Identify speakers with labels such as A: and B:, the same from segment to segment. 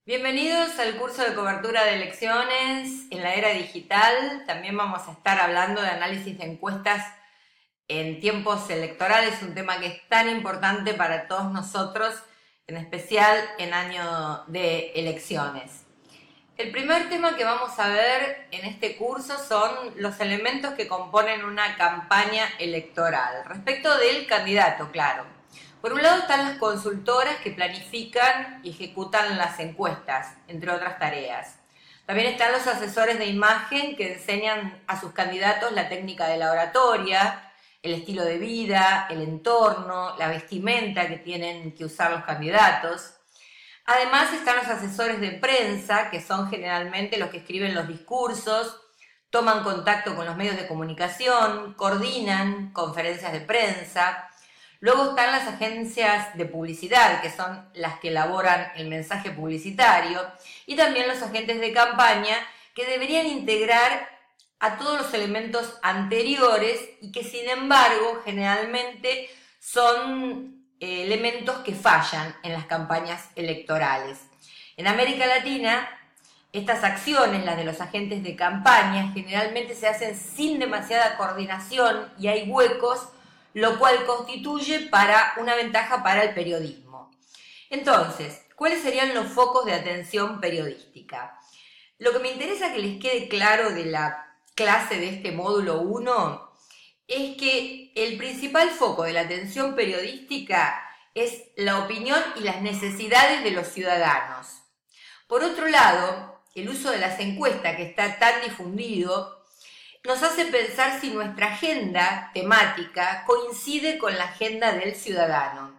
A: Bienvenidos al curso de cobertura de elecciones en la era digital. También vamos a estar hablando de análisis de encuestas en tiempos electorales, un tema que es tan importante para todos nosotros, en especial en año de elecciones. El primer tema que vamos a ver en este curso son los elementos que componen una campaña electoral, respecto del candidato, claro. Por un lado están las consultoras que planifican y ejecutan las encuestas, entre otras tareas. También están los asesores de imagen que enseñan a sus candidatos la técnica de la oratoria, el estilo de vida, el entorno, la vestimenta que tienen que usar los candidatos. Además están los asesores de prensa, que son generalmente los que escriben los discursos, toman contacto con los medios de comunicación, coordinan conferencias de prensa. Luego están las agencias de publicidad, que son las que elaboran el mensaje publicitario, y también los agentes de campaña, que deberían integrar a todos los elementos anteriores y que sin embargo generalmente son elementos que fallan en las campañas electorales. En América Latina, estas acciones, las de los agentes de campaña, generalmente se hacen sin demasiada coordinación y hay huecos, lo cual constituye una ventaja para el periodismo. Entonces, ¿cuáles serían los focos de atención periodística? Lo que me interesa que les quede claro de la clase de este módulo 1 es que el principal foco de la atención periodística es la opinión y las necesidades de los ciudadanos. Por otro lado, el uso de las encuestas, que está tan difundido, nos hace pensar si nuestra agenda temática coincide con la agenda del ciudadano.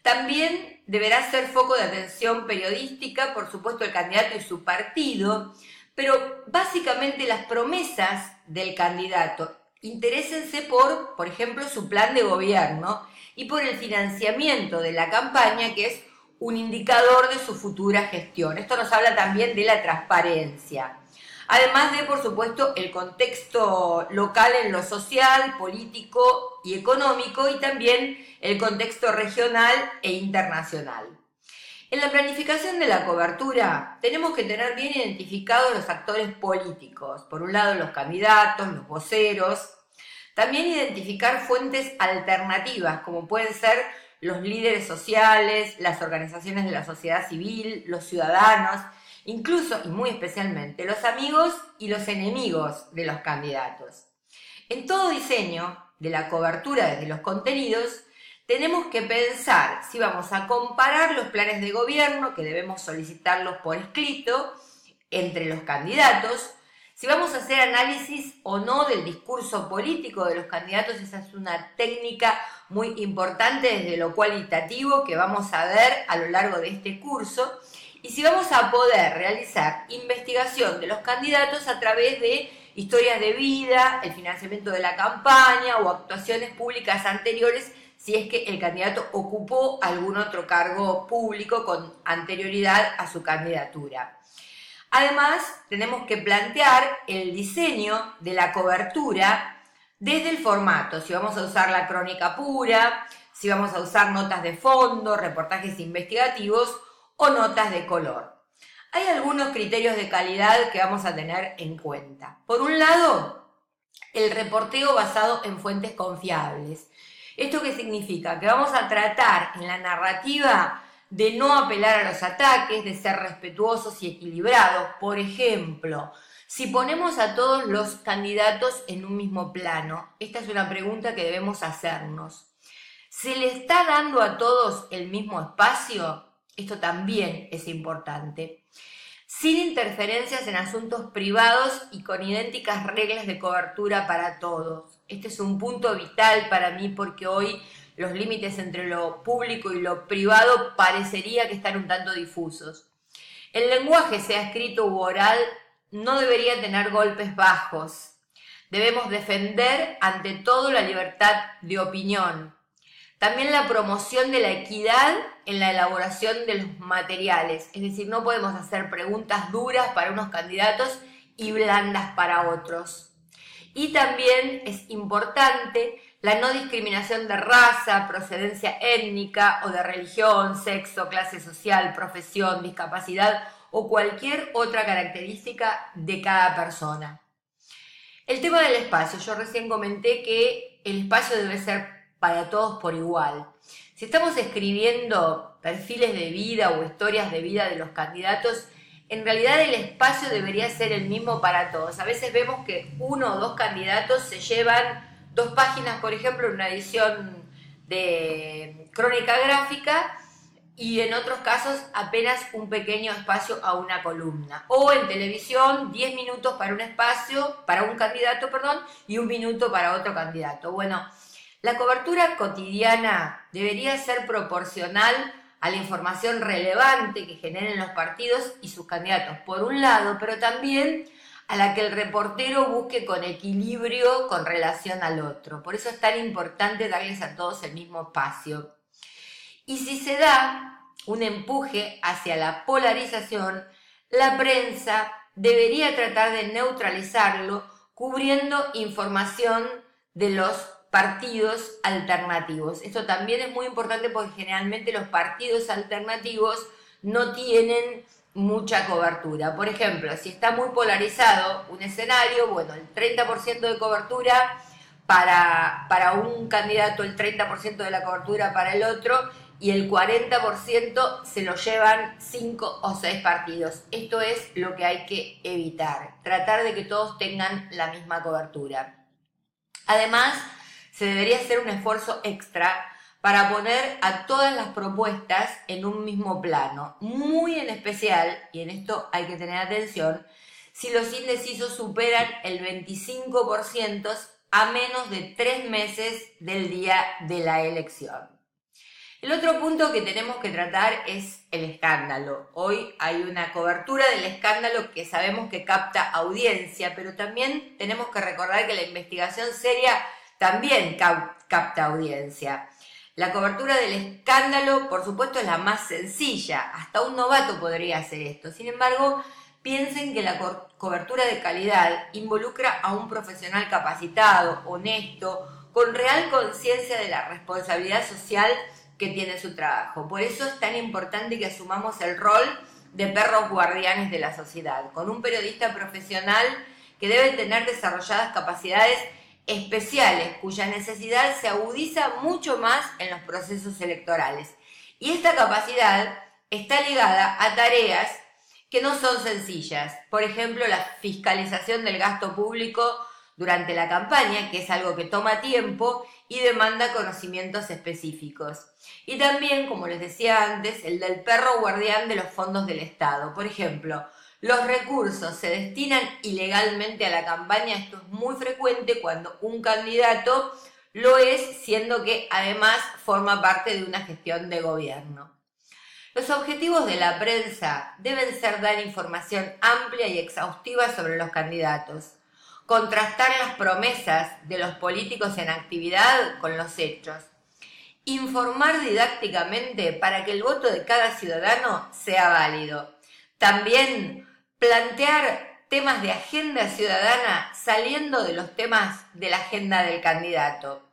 A: También deberá ser foco de atención periodística, por supuesto, el candidato y su partido, pero básicamente las promesas del candidato. Interésense por ejemplo, su plan de gobierno y por el financiamiento de la campaña, que es un indicador de su futura gestión. Esto nos habla también de la transparencia. Además de, por supuesto, el contexto local en lo social, político y económico, y también el contexto regional e internacional. En la planificación de la cobertura tenemos que tener bien identificados los actores políticos. Por un lado, los candidatos, los voceros. También identificar fuentes alternativas, como pueden ser los líderes sociales, las organizaciones de la sociedad civil, los ciudadanos, incluso y muy especialmente los amigos y los enemigos de los candidatos. En todo diseño de la cobertura desde los contenidos, tenemos que pensar si vamos a comparar los planes de gobierno, que debemos solicitarlos por escrito, entre los candidatos, si vamos a hacer análisis o no del discurso político de los candidatos. Esa es una técnica muy importante desde lo cualitativo que vamos a ver a lo largo de este curso. Y si vamos a poder realizar investigación de los candidatos a través de historias de vida, el financiamiento de la campaña o actuaciones públicas anteriores, si es que el candidato ocupó algún otro cargo público con anterioridad a su candidatura. Además, tenemos que plantear el diseño de la cobertura desde el formato, si vamos a usar la crónica pura, si vamos a usar notas de fondo, reportajes investigativos o notas de color. Hay algunos criterios de calidad que vamos a tener en cuenta. Por un lado, el reporteo basado en fuentes confiables. ¿Esto qué significa? Que vamos a tratar en la narrativa de no apelar a los ataques, de ser respetuosos y equilibrados. Por ejemplo, si ponemos a todos los candidatos en un mismo plano, esta es una pregunta que debemos hacernos. ¿Se le está dando a todos el mismo espacio? Esto también es importante. Sin interferencias en asuntos privados y con idénticas reglas de cobertura para todos. Este es un punto vital para mí porque hoy los límites entre lo público y lo privado parecería que están un tanto difusos. El lenguaje, sea escrito u oral, no debería tener golpes bajos. Debemos defender ante todo la libertad de opinión. También la promoción de la equidad en la elaboración de los materiales. Es decir, no podemos hacer preguntas duras para unos candidatos y blandas para otros. Y también es importante la no discriminación de raza, procedencia étnica o de religión, sexo, clase social, profesión, discapacidad o cualquier otra característica de cada persona. El tema del espacio, yo recién comenté que el espacio debe ser para todos por igual. Si estamos escribiendo perfiles de vida o historias de vida de los candidatos, en realidad el espacio debería ser el mismo para todos. A veces vemos que uno o dos candidatos se llevan 2 páginas, por ejemplo, en una edición de crónica gráfica, y en otros casos apenas un pequeño espacio a una columna. O en televisión, 10 minutos para un espacio, para un candidato, y 1 minuto para otro candidato. Bueno, la cobertura cotidiana debería ser proporcional a la información relevante que generen los partidos y sus candidatos, por un lado, pero también a la que el reportero busque con equilibrio con relación al otro. Por eso es tan importante darles a todos el mismo espacio. Y si se da un empuje hacia la polarización, la prensa debería tratar de neutralizarlo cubriendo información de los partidos alternativos. Esto también es muy importante porque generalmente los partidos alternativos no tienen mucha cobertura. Por ejemplo, si está muy polarizado un escenario, bueno, el 30% de cobertura para un candidato, el 30% de la cobertura para el otro, y el 40% se lo llevan 5 o 6 partidos. Esto es lo que hay que evitar, tratar de que todos tengan la misma cobertura. Además, se debería hacer un esfuerzo extra para poner a todas las propuestas en un mismo plano, muy en especial, y en esto hay que tener atención, si los indecisos superan el 25% a menos de 3 meses del día de la elección. El otro punto que tenemos que tratar es el escándalo. Hoy hay una cobertura del escándalo que sabemos que capta audiencia, pero también tenemos que recordar que la investigación seria también capta audiencia. La cobertura del escándalo, por supuesto, es la más sencilla. Hasta un novato podría hacer esto. Sin embargo, piensen que la cobertura de calidad involucra a un profesional capacitado, honesto, con real conciencia de la responsabilidad social que tiene su trabajo. Por eso es tan importante que asumamos el rol de perros guardianes de la sociedad, con un periodista profesional que debe tener desarrolladas capacidades especiales, cuya necesidad se agudiza mucho más en los procesos electorales. Y esta capacidad está ligada a tareas que no son sencillas. Por ejemplo, la fiscalización del gasto público durante la campaña, que es algo que toma tiempo y demanda conocimientos específicos. Y también, como les decía antes, el del perro guardián de los fondos del Estado. Por ejemplo, los recursos se destinan ilegalmente a la campaña. Esto es muy frecuente cuando un candidato lo es, siendo que además forma parte de una gestión de gobierno. Los objetivos de la prensa deben ser dar información amplia y exhaustiva sobre los candidatos, contrastar las promesas de los políticos en actividad con los hechos, informar didácticamente para que el voto de cada ciudadano sea válido. También plantear temas de agenda ciudadana saliendo de los temas de la agenda del candidato.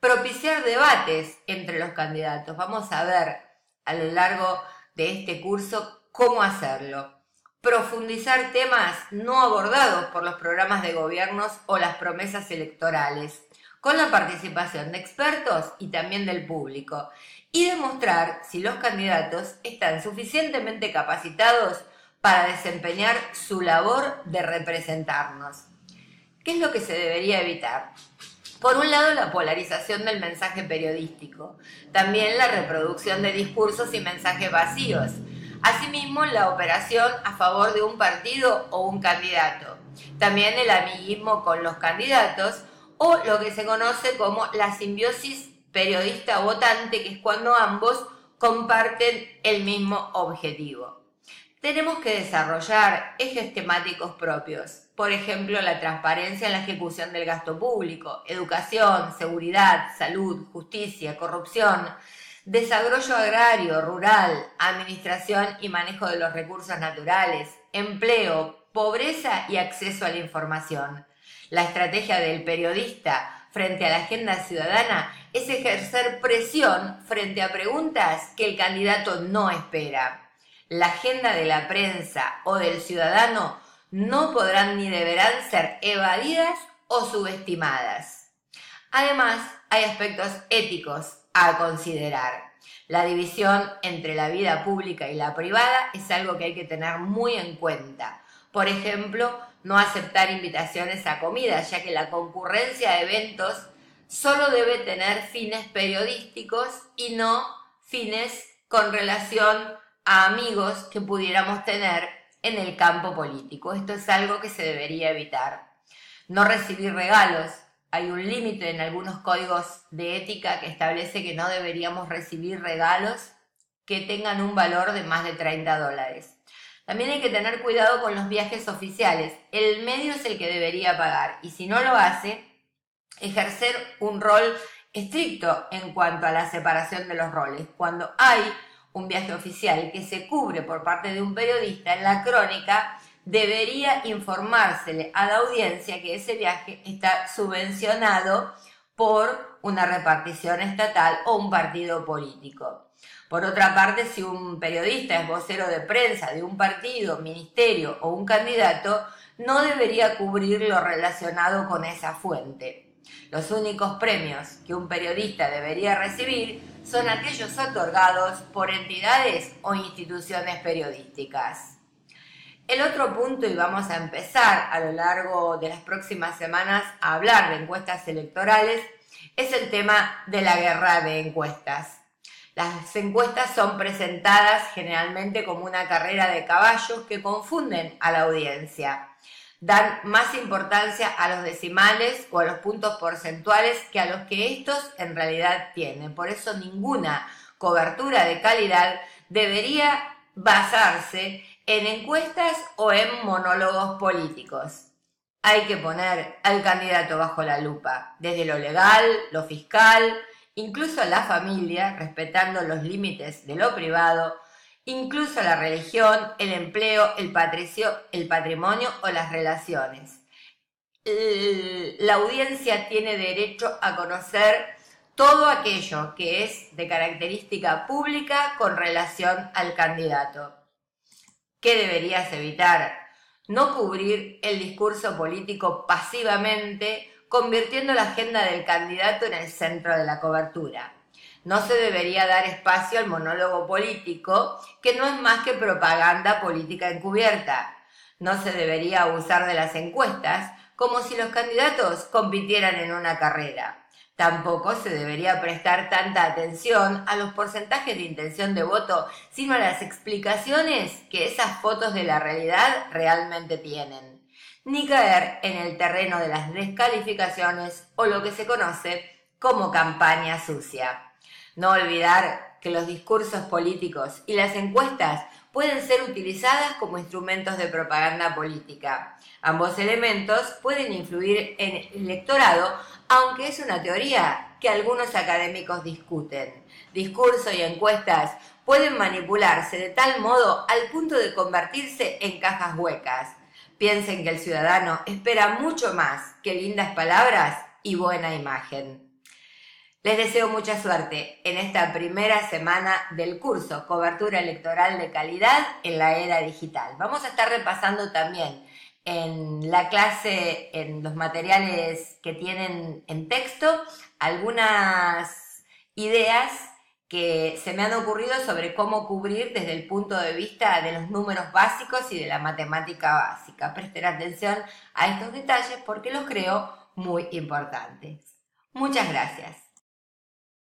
A: Propiciar debates entre los candidatos. Vamos a ver a lo largo de este curso cómo hacerlo. Profundizar temas no abordados por los programas de gobiernos o las promesas electorales, con la participación de expertos y también del público, y demostrar si los candidatos están suficientemente capacitados para desempeñar su labor de representarnos. ¿Qué es lo que se debería evitar? Por un lado, la polarización del mensaje periodístico, también la reproducción de discursos y mensajes vacíos, asimismo la operación a favor de un partido o un candidato, también el amiguismo con los candidatos o lo que se conoce como la simbiosis periodista-votante, que es cuando ambos comparten el mismo objetivo. Tenemos que desarrollar ejes temáticos propios, por ejemplo, la transparencia en la ejecución del gasto público, educación, seguridad, salud, justicia, corrupción, desarrollo agrario, rural, administración y manejo de los recursos naturales, empleo, pobreza y acceso a la información. La estrategia del periodista frente a la agenda ciudadana es ejercer presión frente a preguntas que el candidato no espera. La agenda de la prensa o del ciudadano no podrán ni deberán ser evadidas o subestimadas. Además, hay aspectos éticos a considerar. La división entre la vida pública y la privada es algo que hay que tener muy en cuenta. Por ejemplo, no aceptar invitaciones a comida, ya que la concurrencia a eventos solo debe tener fines periodísticos y no fines con relación a amigos que pudiéramos tener en el campo político. Esto es algo que se debería evitar. No recibir regalos. Hay un límite en algunos códigos de ética que establece que no deberíamos recibir regalos que tengan un valor de más de $30. También hay que tener cuidado con los viajes oficiales. El medio es el que debería pagar y si no lo hace, ejercer un rol estricto en cuanto a la separación de los roles. Cuando hay un viaje oficial que se cubre por parte de un periodista, en la crónica debería informársele a la audiencia que ese viaje está subvencionado por una repartición estatal o un partido político. Por otra parte, si un periodista es vocero de prensa de un partido, ministerio o un candidato, no debería cubrir lo relacionado con esa fuente. Los únicos premios que un periodista debería recibir son aquellos otorgados por entidades o instituciones periodísticas. El otro punto, y vamos a empezar a lo largo de las próximas semanas a hablar de encuestas electorales, es el tema de la guerra de encuestas. Las encuestas son presentadas generalmente como una carrera de caballos que confunden a la audiencia. Dan más importancia a los decimales o a los puntos porcentuales que a los que estos en realidad tienen. Por eso ninguna cobertura de calidad debería basarse en encuestas o en monólogos políticos. Hay que poner al candidato bajo la lupa, desde lo legal, lo fiscal, incluso la familia, respetando los límites de lo privado, incluso la religión, el empleo, el patrimonio o las relaciones. La audiencia tiene derecho a conocer todo aquello que es de característica pública con relación al candidato. ¿Qué deberías evitar? No cubrir el discurso político pasivamente, convirtiendo la agenda del candidato en el centro de la cobertura. No se debería dar espacio al monólogo político, que no es más que propaganda política encubierta. No se debería abusar de las encuestas, como si los candidatos compitieran en una carrera. Tampoco se debería prestar tanta atención a los porcentajes de intención de voto, sino a las explicaciones que esas fotos de la realidad realmente tienen. Ni caer en el terreno de las descalificaciones o lo que se conoce como campaña sucia. No olvidar que los discursos políticos y las encuestas pueden ser utilizadas como instrumentos de propaganda política. Ambos elementos pueden influir en el electorado, aunque es una teoría que algunos académicos discuten. Discurso y encuestas pueden manipularse de tal modo al punto de convertirse en cajas huecas. Piensen que el ciudadano espera mucho más que lindas palabras y buena imagen. Les deseo mucha suerte en esta primera semana del curso Cobertura Electoral de Calidad en la Era Digital. Vamos a estar repasando también en la clase, en los materiales que tienen en texto, algunas ideas que se me han ocurrido sobre cómo cubrir desde el punto de vista de los números básicos y de la matemática básica. Presten atención a estos detalles porque los creo muy importantes. Muchas gracias.